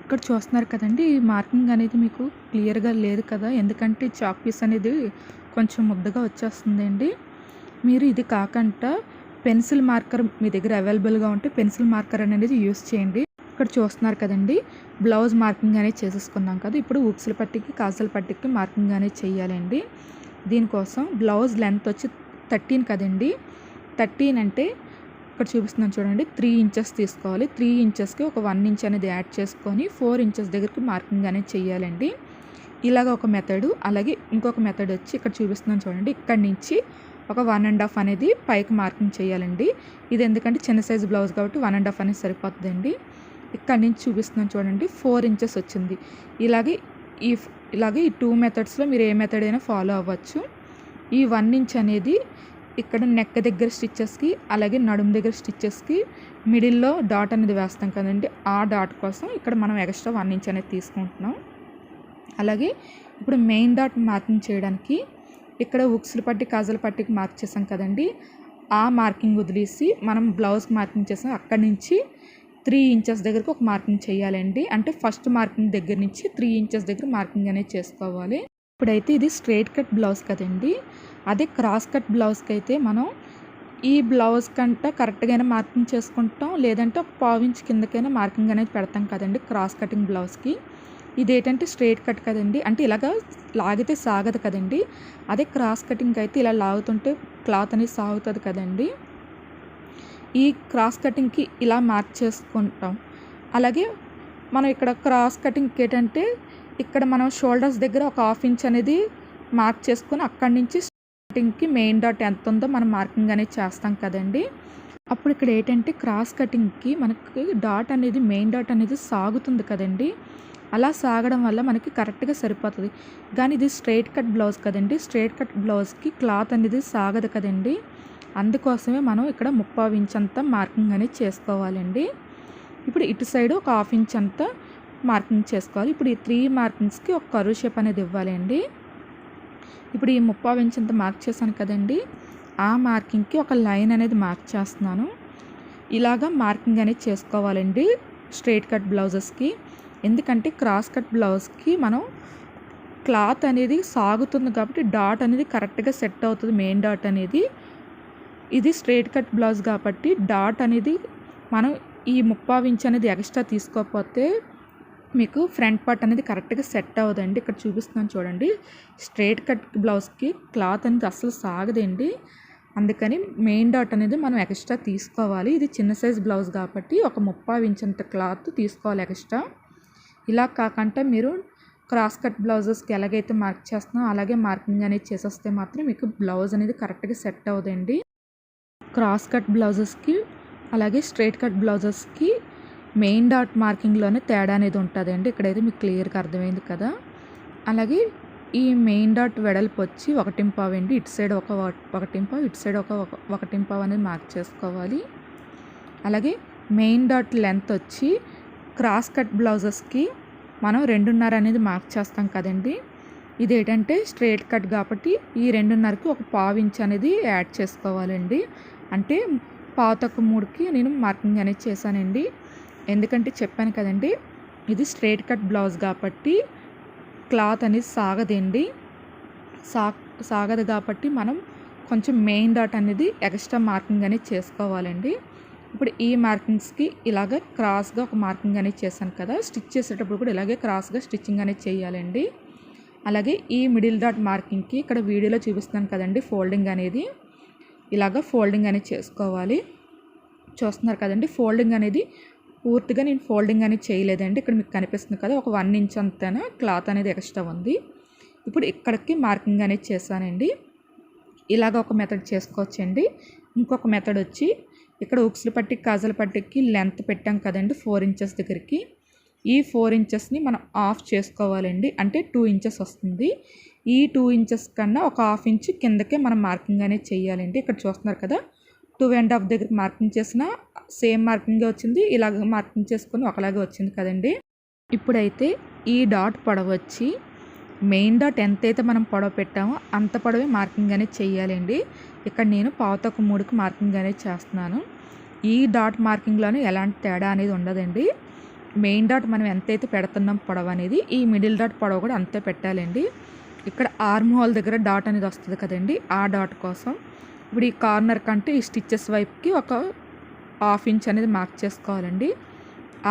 ఇక్కడ చూస్తున్నారు కదండి, ఈ మార్కింగ్ అనేది మీకు క్లియర్గా లేదు కదా, ఎందుకంటే చాక్ పీస్ అనేది కొంచెం ముద్దగా వచ్చేస్తుందండి. మీరు ఇది కాకుండా పెన్సిల్ మార్కర్ మీ దగ్గర అవైలబుల్గా ఉంటే పెన్సిల్ మార్కర్ అనేది యూస్ చేయండి. ఇక్కడ చూస్తున్నారు కదండి, బ్లౌజ్ మార్కింగ్ అనేది చేసేసుకున్నాం కదా. ఇప్పుడు ఉక్సుల పట్టికి కాజల పట్టికి మార్కింగ్ అనేది చేయాలండి. దీనికోసం బ్లౌజ్ లెంత్ వచ్చి 13 కదండి. 13 అంటే ఇక్కడ చూపిస్తున్నాను చూడండి, 3 ఇంచెస్ తీసుకోవాలి. 3 ఇంచెస్కి ఒక 1 ఇంచ్ అనేది యాడ్ చేసుకొని 4 ఇంచెస్ దగ్గరికి మార్కింగ్ అనేది చేయాలండి. ఇలాగ ఒక మెథడు. అలాగే ఇంకొక మెథడ్ వచ్చి ఇక్కడ చూపిస్తున్నాను చూడండి, ఇక్కడి నుంచి ఒక 1.5 అనేది పైకి మార్కింగ్ చేయాలండి. ఇది ఎందుకంటే చిన్న సైజు బ్లౌజ్ కాబట్టి 1.5 అనేది సరిపోతుందండి. ఇక్కడి నుంచి చూపిస్తున్నాను చూడండి, 4 ఇంచెస్ వచ్చింది. ఇలాగే ఈ 2 మెథడ్స్లో మీరు ఏ మెథడ్ అయినా ఫాలో అవ్వచ్చు. ఈ 1 ఇంచ్ అనేది ఇక్కడ నెక్ దగ్గర స్టిచ్చెస్కి అలాగే నడుము దగ్గర స్టిచ్చెస్కి మిడిల్లో డాట్ అనేది వేస్తాం కదండి, ఆ డాట్ కోసం ఇక్కడ మనం ఎక్స్ట్రా 1 ఇంచ్ అనేది తీసుకుంటున్నాం. అలాగే ఇప్పుడు మెయిన్ డాట్ మార్కింగ్ చేయడానికి ఇక్కడ ఉక్సుల పట్టి కాజల పట్టికి మార్క్ చేసాం కదండి, ఆ మార్కింగ్ వదిలేసి మనం బ్లౌజ్కి మార్కింగ్ చేసాం అక్కడి నుంచి 3 ఇంచెస్ దగ్గరకు ఒక మార్కింగ్ చేయాలండి. అంటే ఫస్ట్ మార్కింగ్ దగ్గర నుంచి 3 ఇంచెస్ దగ్గర మార్కింగ్ అనేది చేసుకోవాలి. ఇప్పుడైతే ఇది స్ట్రైట్ కట్ బ్లౌజ్ కదండి, అదే క్రాస్ కట్ బ్లౌజ్కి అయితే మనం ఈ బ్లౌజ్ కంటే కరెక్ట్గానే మార్కింగ్ చేసుకుంటాం, లేదంటే ఒక 1/4 ఇంచ్ కిందకైనా మార్కింగ్ అనేది పెడతాం కదండి క్రాస్ కటింగ్ బ్లౌజ్కి. ఇదేంటంటే స్ట్రైట్ కట్ కదండి, అంటే ఇలాగ లాగితే సాగదు కదండి. అదే క్రాస్ కటింగ్ అయితే ఇలా లాగుతుంటే క్లాత్ అనేది సాగుతుంది కదండి. ఈ క్రాస్ కటింగ్కి ఇలా మార్క్ చేసుకుంటాం. అలాగే మనం ఇక్కడ క్రాస్ కటింగ్కి ఏంటంటే ఇక్కడ మనం షోల్డర్స్ దగ్గర ఒక 1/2 ఇంచ్ అనేది మార్క్ చేసుకొని అక్కడి నుంచి కటింగ్కి మెయిన్ డాట్ ఎంత ఉందో మనం మార్కింగ్ అనేది చేస్తాం కదండి. అప్పుడు ఇక్కడ ఏంటంటే క్రాస్ కటింగ్కి మనకి డాట్ అనేది మెయిన్ డాట్ అనేది సాగుతుంది కదండి. అలా సాగడం వల్ల మనకి కరెక్ట్గా సరిపోతుంది. కానీ ఇది స్ట్రైట్ కట్ బ్లౌజ్ కదండి, స్ట్రైట్ కట్ బ్లౌజ్కి క్లాత్ అనేది సాగదు కదండి. అందుకోసమే మనం ఇక్కడ 3/4 ఇంచ్ అంతా మార్కింగ్ అనేది చేసుకోవాలండి. ఇప్పుడు ఇటు సైడ్ ఒక 1/2 ఇంచ్ అంతా మార్కింగ్ చేసుకోవాలి. ఇప్పుడు ఈ 3 మార్కింగ్స్కి ఒక కర్వ్ షేప్ అనేది ఇవ్వాలి అండి. ఇప్పుడు ఈ 3/4 ఇంచ్ అంతా మార్క్ చేశాను కదండి, ఆ మార్కింగ్కి ఒక లైన్ అనేది మార్క్ చేస్తున్నాను. ఇలాగా మార్కింగ్ అనేది చేసుకోవాలండి స్ట్రైట్ కట్ బ్లౌజెస్కి. ఎందుకంటే క్రాస్ కట్ బ్లౌజ్కి మనం క్లాత్ అనేది సాగుతుంది కాబట్టి డాట్ అనేది కరెక్ట్గా సెట్ అవుతుంది, మెయిన్ డాట్ అనేది. ఇది స్ట్రైట్ కట్ బ్లౌజ్ కాబట్టి డాట్ అనేది మనం ఈ 3/4 ఇంచ్ అనేది ఎక్స్ట్రా తీసుకోకపోతే మీకు ఫ్రంట్ పార్ట్ అనేది కరెక్ట్గా సెట్ అవ్వదండి. ఇక్కడ చూపిస్తున్నాను చూడండి, స్ట్రైట్ కట్ బ్లౌజ్కి క్లాత్ అనేది అస్సలు సాగదండి. అందుకని మెయిన్ డాట్ అనేది మనం ఎక్స్ట్రా తీసుకోవాలి. ఇది చిన్న సైజ్ బ్లౌజ్ కాబట్టి ఒక 3/4 ఇంచ్ అంత క్లాత్ తీసుకోవాలి ఎక్స్ట్రా. ఇలా కాకుండా మీరు క్రాస్ కట్ బ్లౌజెస్కి ఎలాగైతే మార్క్ చేస్తున్నామో అలాగే మార్కింగ్ అనేది చేసేస్తే మాత్రం మీకు బ్లౌజ్ అనేది కరెక్ట్గా సెట్ అవ్వదండి. క్రాస్ కట్ బ్లౌజెస్కి అలాగే స్ట్రైట్ కట్ బ్లౌజెస్కి మెయిన్ డాట్ మార్కింగ్లోనే తేడా అనేది ఉంటుందండి. ఇక్కడైతే మీకు క్లియర్గా అర్థమైంది కదా. అలాగే ఈ మెయిన్ డాట్ వెడల్పు వచ్చి 1.5 అండి. ఇటు సైడ్ ఒక 1.5, ఇటు సైడ్ ఒక 1.5 అనేది మార్క్ చేసుకోవాలి. అలాగే మెయిన్ డాట్ లెంత్ వచ్చి క్రాస్ కట్ బ్లౌజెస్కి మనం 2.5 అనేది మార్క్ చేస్తాం కదండి. ఇదేంటంటే స్ట్రైట్ కట్ కాబట్టి ఈ 2.5కి ఒక 1/4 ఇంచ్ అనేది యాడ్ చేసుకోవాలండి. అంటే 1/4-3కి నేను మార్కింగ్ అనేది చేశానండి. ఎందుకంటే చెప్పాను కదండి, ఇది స్ట్రైట్ కట్ బ్లౌజ్ కాబట్టి క్లాత్ అనేది సాగదండి. సాగదు కాబట్టి మనం కొంచెం మెయిన్ డాట్ అనేది ఎక్స్ట్రా మార్కింగ్ అనేది చేసుకోవాలండి. ఇప్పుడు ఈ మార్కింగ్స్కి ఇలాగ క్రాస్గా ఒక మార్కింగ్ అనేది చేశాను కదా, స్టిచ్ చేసేటప్పుడు కూడా ఇలాగే క్రాస్గా స్టిచ్చింగ్ అనేది చేయాలండి. అలాగే ఈ మిడిల్ డాట్ మార్కింగ్కి ఇక్కడ వీడియోలో చూపిస్తున్నాను కదండి, ఫోల్డింగ్ అనేది ఇలాగ ఫోల్డింగ్ అనేది చేసుకోవాలి. చూస్తున్నారు కదండి, ఫోల్డింగ్ అనేది పూర్తిగా నేను ఫోల్డింగ్ అనేది చేయలేదండి. ఇక్కడ మీకు కనిపిస్తుంది కదా, ఒక 1 ఇంచ్ అంతేనా క్లాత్ అనేది ఎక్స్ట్రా ఉంది. ఇప్పుడు ఇక్కడికి మార్కింగ్ అనేది చేశానండి. ఇలాగ ఒక మెథడ్ చేసుకోవచ్చండి. ఇంకొక మెథడ్ వచ్చి ఇక్కడ ఉక్సుల పట్టికి కాజల పట్టికి లెంత్ పెట్టాం కదండి 4 ఇంచెస్ దగ్గరికి. ఈ 4 ఇంచెస్ని మనం ఆఫ్ చేసుకోవాలండి, అంటే 2 ఇంచెస్ వస్తుంది. ఈ 2 ఇంచెస్ కన్నా ఒక 1/2 ఇంచ్ కిందకే మనం మార్కింగ్ అనేది చేయాలండి. ఇక్కడ చూస్తున్నారు కదా, 2.5 దగ్గరికి మార్కింగ్ చేసిన సేమ్ మార్కింగే వచ్చింది, ఇలాగ మార్కింగ్ చేసుకొని ఒకలాగే వచ్చింది కదండి. ఇప్పుడైతే ఈ డాట్ పొడవు వచ్చి మెయిన్ డాట్ ఎంతైతే మనం పొడవు పెట్టామో అంత పొడవే మార్కింగ్ అనేది చేయాలండి. ఇక్కడ నేను 2.25 మార్కింగ్ అనేది చేస్తున్నాను. ఈ డాట్ మార్కింగ్లోనే ఎలాంటి తేడా అనేది ఉండదండి. మెయిన్ డాట్ మనం ఎంతైతే పెడుతున్నాం పొడవు అనేది, ఈ మిడిల్ డాట్ పొడవు కూడా అంతే పెట్టాలండి. ఇక్కడ ఆర్మ్ హోల్ దగ్గర డాట్ అనేది వస్తుంది కదండి, ఆ డాట్ కోసం ఇప్పుడు ఈ కార్నర్ కంటే ఈ స్టిచ్చెస్ వైపుకి ఒక 1/2 ఇంచ్ అనేది మార్క్ చేసుకోవాలండి.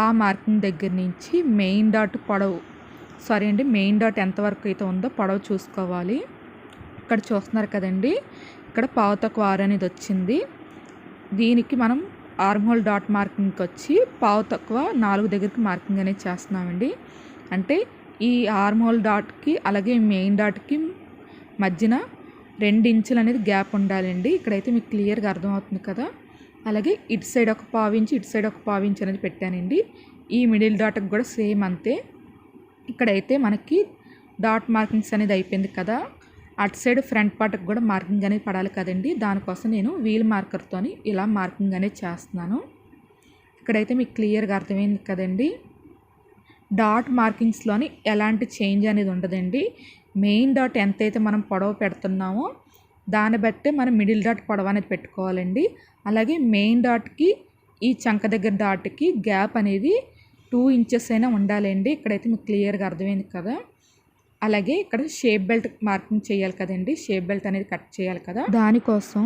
ఆ మార్కింగ్ దగ్గర నుంచి మెయిన్ డాట్ పొడవు మెయిన్ డాట్ ఎంతవరకు అయితే ఉందో పొడవు చూసుకోవాలి. ఇక్కడ చూస్తున్నారు కదండి, ఇక్కడ 1/4 అనేది వచ్చింది. దీనికి మనం ఆర్మ్ హోల్ డాట్ మార్కింగ్కి వచ్చి 4 దగ్గరికి మార్కింగ్ అనేది చేస్తున్నామండి. అంటే ఈ ఆర్మ్ హోల్ డాట్కి అలాగే మెయిన్ డాట్కి మధ్యన 2 ఇంచులు అనేది గ్యాప్ ఉండాలండి. ఇక్కడైతే మీకు క్లియర్గా అర్థమవుతుంది కదా. అలాగే ఇటు సైడ్ ఒక 1/4 ఇంచ్, ఇటు సైడ్ ఒక 1/4 ఇంచ్ అనేది పెట్టానండి. ఈ మిడిల్ డాట్కి కూడా సేమ్ అంతే. ఇక్కడైతే మనకి డాట్ మార్కింగ్స్ అనేది అయిపోయింది కదా. అటు సైడ్ ఫ్రంట్ పార్ట్కి కూడా మార్కింగ్ అనేది పడాలి కదండి. దానికోసం నేను వీల్ మార్కర్తో ఇలా మార్కింగ్ అనేది చేస్తున్నాను. ఇక్కడైతే మీకు క్లియర్గా అర్థమైంది కదండి. డాట్ మార్కింగ్స్లోని ఎలాంటి చేంజ్ అనేది ఉండదండి. మెయిన్ డాట్ ఎంతైతే మనం పొడవు పెడుతున్నామో దాన్ని బట్టే మనం మిడిల్ డాట్ పొడవు అనేది పెట్టుకోవాలండి. అలాగే మెయిన్ డాట్కి ఈ చంక దగ్గర డాట్కి గ్యాప్ అనేది 2 ఇంచెస్ అయినా ఉండాలండి. ఇక్కడైతే మీకు క్లియర్గా అర్థమైంది కదా. అలాగే ఇక్కడ షేప్ బెల్ట్ మార్కింగ్ చేయాలి కదండి, షేప్ బెల్ట్ అనేది కట్ చేయాలి కదా. దానికోసం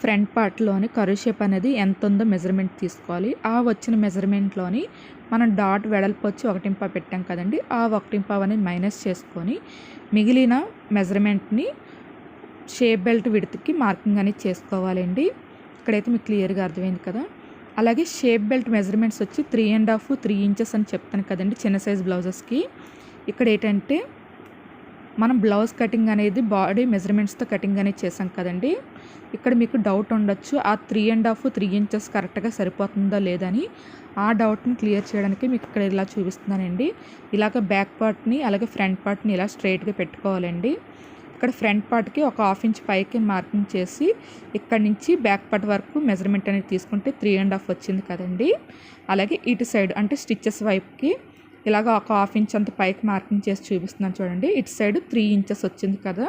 ఫ్రంట్ పార్ట్లోని కర్వ్ షేప్ అనేది ఎంత ఉందో మెజర్మెంట్ తీసుకోవాలి. ఆ వచ్చిన మెజర్మెంట్లోని మనం డాట్ వెడల్పు వచ్చి 1.5 పెట్టాం కదండి, ఆ 1.5 అనేది మైనస్ చేసుకొని మిగిలిన మెజర్మెంట్ని షేప్ బెల్ట్ విడ్త్కి మార్కింగ్ అనేది చేసుకోవాలండి. ఇక్కడైతే మీకు క్లియర్గా అర్థమైంది కదా. అలాగే షేప్ బెల్ట్ మెజర్మెంట్స్ వచ్చి 3.5-3 ఇంచెస్ అని చెప్తాను కదండి చిన్న సైజ్ బ్లౌజెస్కి. ఇక్కడ ఏంటంటే మనం బ్లౌజ్ కటింగ్ అనేది బాడీ మెజర్మెంట్స్తో కటింగ్ అనేది చేసాం కదండి. ఇక్కడ మీకు డౌట్ ఉండొచ్చు, ఆ 3.5-3 ఇంచెస్ కరెక్ట్గా సరిపోతుందా లేదని. ఆ డౌట్ని క్లియర్ చేయడానికి మీకు ఇక్కడ ఇలా చూపిస్తున్నానండి. ఇలాగ బ్యాక్ పార్ట్ని అలాగే ఫ్రంట్ పార్ట్ని ఇలా స్ట్రైట్గా పెట్టుకోవాలండి. ఇక్కడ ఫ్రంట్ పార్ట్కి ఒక 1/2 ఇంచ్ పైకి మార్కింగ్ చేసి ఇక్కడ నుంచి బ్యాక్ పార్ట్ వరకు మెజర్మెంట్ అనేది తీసుకుంటే 3.5 వచ్చింది కదండి. అలాగే ఇటు సైడ్ అంటే స్టిచ్చెస్ వైపుకి ఇలాగ ఒక 1/2 ఇంచ్ అంత పైకి మార్కింగ్ చేసి చూపిస్తున్నాను చూడండి. ఇటు సైడ్ 3 ఇంచెస్ వచ్చింది కదా.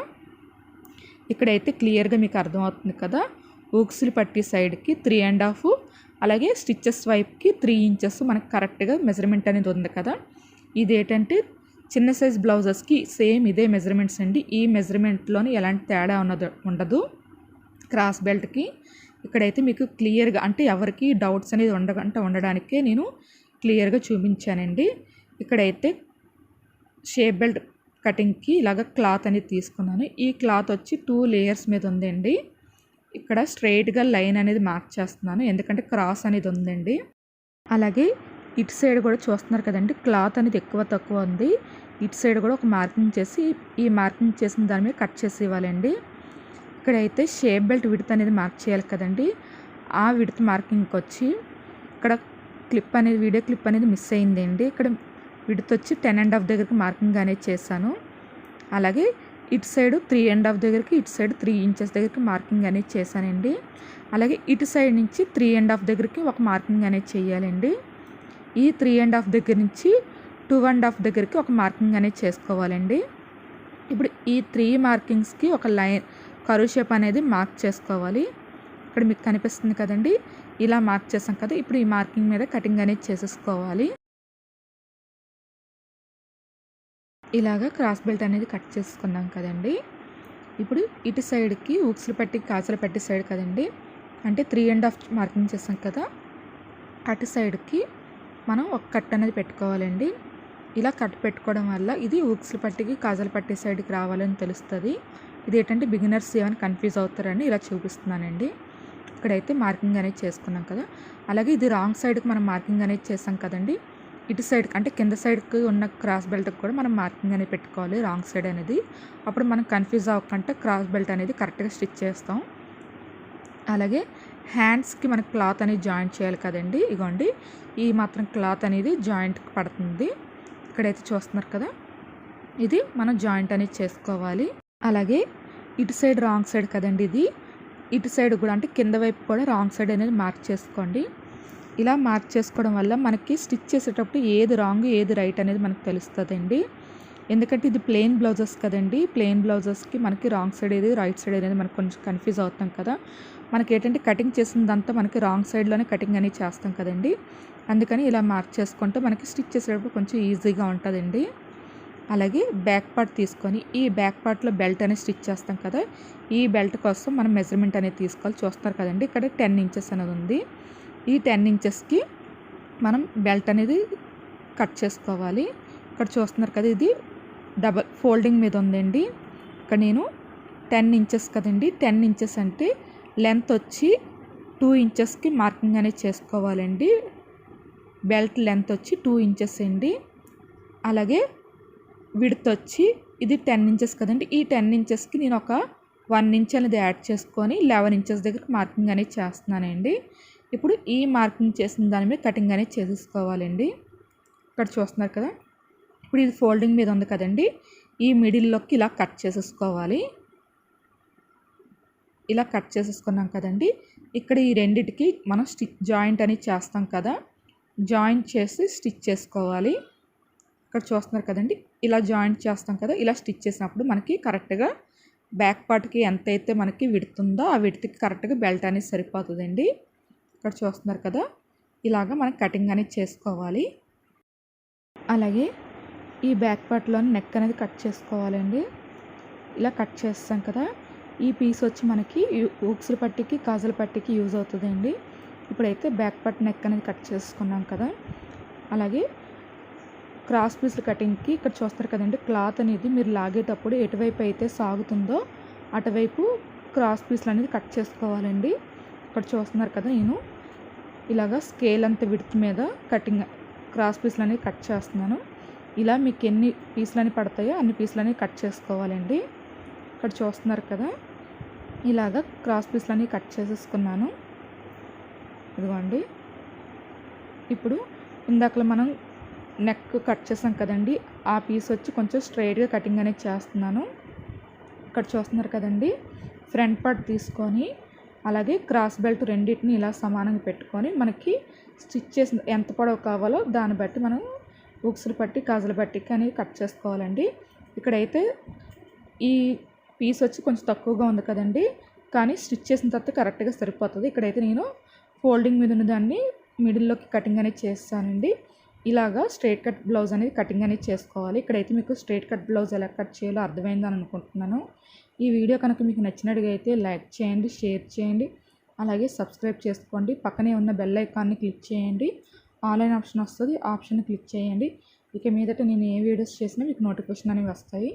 ఇక్కడైతే క్లియర్గా మీకు అర్థమవుతుంది కదా. ఊక్సులు పట్టి సైడ్కి 3.5 అలాగే స్టిచ్చెస్ వైపుకి 3 ఇంచెస్ మనకు కరెక్ట్గా మెజర్మెంట్ అనేది ఉంది కదా. ఇదేంటంటే చిన్న సైజ్ బ్లౌజెస్కి సేమ్ ఇదే మెజర్మెంట్స్ అండి. ఈ మెజర్మెంట్లోని ఎలాంటి తేడా ఉండదు క్రాస్ బెల్ట్కి. ఇక్కడైతే మీకు క్లియర్గా అంటే ఎవరికి డౌట్స్ అనేది ఉండడానికే నేను క్లియర్గా చూపించానండి. ఇక్కడైతే షేప్ బెల్ట్ కటింగ్కి ఇలాగ క్లాత్ అనేది తీసుకున్నాను. ఈ క్లాత్ వచ్చి 2 లేయర్స్ మీద ఉందండి. ఇక్కడ స్ట్రైట్గా లైన్ అనేది మార్క్ చేస్తున్నాను ఎందుకంటే క్రాస్ అనేది ఉందండి. అలాగే ఇటు సైడ్ కూడా చూస్తున్నారు కదండి, క్లాత్ అనేది ఎక్కువ తక్కువ ఉంది. ఇటు సైడ్ కూడా ఒక మార్కింగ్ చేసి ఈ మార్కింగ్ చేసిన దాని మీద కట్ చేసి ఇవ్వాలండి. ఇక్కడైతే షేప్ బెల్ట్ విడ్త్ అనేది మార్క్ చేయాలి కదండి. ఆ విడ్త్ మార్కింగ్కి వచ్చి ఇక్కడ క్లిప్ అనేది వీడియో క్లిప్ అనేది మిస్ అయిందండి. ఇక్కడ విడ్త్ వచ్చి 10.5 దగ్గరికి మార్కింగ్ అనేది చేశాను. అలాగే ఇటు సైడ్ 3.5 దగ్గరికి, ఇటు సైడ్ 3 ఇంచెస్ దగ్గరికి మార్కింగ్ అనేది చేశానండి. అలాగే ఇటు సైడ్ నుంచి 3.5 దగ్గరికి ఒక మార్కింగ్ అనేది చేయాలండి. ఈ 3.5 దగ్గర నుంచి 2.5 దగ్గరికి ఒక మార్కింగ్ అనేది చేసుకోవాలండి. ఇప్పుడు ఈ 3 మార్కింగ్స్కి ఒక లైన్ కర్వ్ షేప్ అనేది మార్క్ చేసుకోవాలి. ఇక్కడ మీకు కనిపిస్తుంది కదండి, ఇలా మార్క్ చేసాం కదా. ఇప్పుడు ఈ మార్కింగ్ మీద కటింగ్ అనేది చేసేసుకోవాలి. ఇలాగా క్రాస్ బెల్ట్ అనేది కట్ చేసుకున్నాం కదండి. ఇప్పుడు ఇటు సైడ్కి ఊక్స్లు పట్టి కాజలు పట్టి సైడ్ కదండి, అంటే 3.5 మార్కింగ్ చేసాం కదా. అటు సైడ్కి మనం ఒక కట్ అనేది పెట్టుకోవాలండి. ఇలా కట్ పెట్టుకోవడం వల్ల ఇది ఊక్స్లు పట్టికి కాజల పట్టి సైడ్కి రావాలని తెలుస్తుంది. ఇది ఏంటంటే బిగినర్స్ ఏమైనా కన్ఫ్యూజ్ అవుతారని ఇలా చూపిస్తున్నానండి. ఇక్కడైతే మార్కింగ్ అనేది చేసుకున్నాం కదా. అలాగే ఇది రాంగ్ సైడ్కి మనం మార్కింగ్ అనేది చేసాం కదండి. ఇటు సైడ్కి అంటే కింద సైడ్కి ఉన్న క్రాస్ బెల్ట్కి కూడా మనం మార్కింగ్ అనేది పెట్టుకోవాలి రాంగ్ సైడ్ అనేది. అప్పుడు మనం కన్ఫ్యూజ్ అవ్వకుండా క్రాస్ బెల్ట్ అనేది కరెక్ట్గా స్టిచ్ చేస్తాం. అలాగే హ్యాండ్స్కి మనకి క్లాత్ అనేది జాయింట్ చేయాలి కదండి. ఇగోండి ఈ మాత్రం క్లాత్ అనేది జాయింట్కి పడుతుంది. ఇక్కడైతే చూస్తున్నారు కదా, ఇది మనం జాయింట్ అనేది చేసుకోవాలి. అలాగే ఇటు సైడ్ రాంగ్ సైడ్ కదండి ఇది. ఇటు సైడ్ కూడా అంటే కింద వైపు కూడా రాంగ్ సైడ్ అనేది మార్క్ చేసుకోండి. ఇలా మార్క్ చేసుకోవడం వల్ల మనకి స్టిచ్ చేసేటప్పుడు ఏది రాంగ్ ఏది రైట్ అనేది మనకు తెలుస్తుందండి. ఎందుకంటే ఇది ప్లెయిన్ బ్లౌజెస్ కదండి. ప్లెయిన్ బ్లౌజెస్కి మనకి రాంగ్ సైడ్ ఏది రైట్ సైడ్ అనేది మనకు కొంచెం కన్ఫ్యూజ్ అవుతాం కదా. మనకి ఏంటంటే కటింగ్ చేసిందంతా మనకి రాంగ్ సైడ్లోనే కటింగ్ అనేది చేస్తాం కదండి. అందుకని ఇలా మార్క్ చేసుకుంటే మనకి స్టిచ్ చేసేటప్పుడు కొంచెం ఈజీగా ఉంటుందండి. అలాగే బ్యాక్ పార్ట్ తీసుకొని ఈ బ్యాక్ పార్ట్లో బెల్ట్ అనేది స్టిచ్ చేస్తాం కదా. ఈ బెల్ట్ కోసం మనం మెజర్మెంట్ అనేది తీసుకోవాలి. చూస్తారు కదండి, ఇక్కడ 10 ఇంచెస్ అనేది ఉంది. ఈ 10 ఇంచెస్కి మనం బెల్ట్ అనేది కట్ చేసుకోవాలి. ఇక్కడ చూస్తున్నారు కదా, ఇది డబల్ ఫోల్డింగ్ మీద ఉందండి. ఇక్కడ నేను 10 ఇంచెస్ కదండి, 10 ఇంచెస్ అంటే లెంత్ వచ్చి 2 ఇంచెస్కి మార్కింగ్ అనేది చేసుకోవాలండి. బెల్ట్ లెంత్ వచ్చి 2 ఇంచెస్ అండి. అలాగే విడ్త్ వచ్చి ఇది 10 ఇంచెస్ కదండి. ఈ 10 ఇంచెస్కి నేను ఒక 1 ఇంచ్ అనేది యాడ్ చేసుకొని 11 ఇంచెస్ దగ్గరికి మార్కింగ్ అనేది చేస్తున్నానండి. ఇప్పుడు ఈ మార్కింగ్ చేసిన దాని మీద కటింగ్ అనేది చేసేసుకోవాలండి. ఇక్కడ చూస్తున్నారు కదా, ఇప్పుడు ఇది ఫోల్డింగ్ మీద ఉంది కదండి, ఈ మిడిల్లోకి ఇలా కట్ చేసేసుకోవాలి. ఇలా కట్ చేసేసుకున్నాం కదండి. ఇక్కడ ఈ రెండిటికి మనం జాయింట్ అనేది చేస్తాం కదా, జాయింట్ చేసి స్టిచ్ చేసుకోవాలి. ఇక్కడ చూస్తున్నారు కదండి, ఇలా జాయింట్ చేస్తాం కదా. ఇలా స్టిచ్ చేసినప్పుడు మనకి కరెక్ట్గా బ్యాక్ పార్ట్కి ఎంతైతే మనకి విడుతుందో ఆ విడుతుకి కరెక్ట్గా బెల్ట్ అనేది సరిపోతుందండి. ఇక్కడ చూస్తున్నారు కదా, ఇలాగా మనం కటింగ్ అనేది చేసుకోవాలి. అలాగే ఈ బ్యాక్ పార్ట్లో నెక్ అనేది కట్ చేసుకోవాలండి. ఇలా కట్ చేస్తాం కదా, ఈ పీస్ వచ్చి మనకి ఉక్సుల పట్టికి కాజల పట్టికి యూజ్ అవుతుందండి. ఇప్పుడైతే బ్యాక్ పార్ట్ నెక్ అనేది కట్ చేసుకున్నాం కదా. అలాగే క్రాస్ పీస్ల కటింగ్కి ఇక్కడ చూస్తారు కదండి, క్లాత్ అనేది మీరు లాగేటప్పుడు ఎటువైపు అయితే సాగుతుందో అటువైపు క్రాస్ పీస్లు అనేది కట్ చేసుకోవాలండి. ఇక్కడ చూస్తున్నారు కదా, నేను ఇలాగా స్కేల్ అంత విడ్త్ మీద కటింగ్ క్రాస్ పీస్లు అనేవి కట్ చేస్తున్నాను. ఇలా మీకు ఎన్ని పీసులు అని పడతాయో అన్ని పీసులు అనేవి కట్ చేసుకోవాలండి. ఇక్కడ చూస్తున్నారు కదా, ఇలాగా క్రాస్ పీస్లు అనేవి కట్ చేసేసుకున్నాను. ఇదిగోండి, ఇప్పుడు ఇందాకలో మనం నెక్ కట్ చేసాం కదండి, ఆ పీస్ వచ్చి కొంచెం స్ట్రైట్గా కటింగ్ అనేది చేస్తున్నాను. ఇక్కడ చూస్తున్నారు కదండి, ఫ్రంట్ పార్ట్ తీసుకొని అలాగే క్రాస్ బెల్ట్ రెండింటిని ఇలా సమానంగా పెట్టుకొని మనకి స్టిచ్ చేసిన ఎంత పొడవు కావాలో దాన్ని బట్టి మనం ఉక్సులు పట్టి కాజల పట్టికి అనేది కట్ చేసుకోవాలండి. ఇక్కడైతే ఈ పీస్ వచ్చి కొంచెం తక్కువగా ఉంది కదండి, కానీ స్టిచ్ చేసిన తర్వాత కరెక్ట్గా సరిపోతుంది. ఇక్కడైతే నేను ఫోల్డింగ్ మీద ఉన్న దాన్ని మిడిల్లోకి కటింగ్ అనేది చేస్తానండి. ఇలాగా స్ట్రైట్ కట్ బ్లౌజ్ అనేది కటింగ్ అనేది చేసుకోవాలి. ఇక్కడైతే మీకు స్ట్రైట్ కట్ బ్లౌజ్ ఎలా కట్ చేయాలో అర్థమైందని అనుకుంటున్నాను. ఈ వీడియో కనుక మీకు నచ్చినట్టుగా అయితే లైక్ చేయండి, షేర్ చేయండి, అలాగే సబ్స్క్రైబ్ చేసుకోండి. పక్కనే ఉన్న బెల్ ఐకాన్ని క్లిక్ చేయండి, ఆన్లైన్ ఆప్షన్ వస్తుంది, ఆప్షన్ క్లిక్ చేయండి. ఇక మీదట నేను ఏ వీడియోస్ చేసినా మీకు నోటిఫికేషన్ అనేవి వస్తాయి.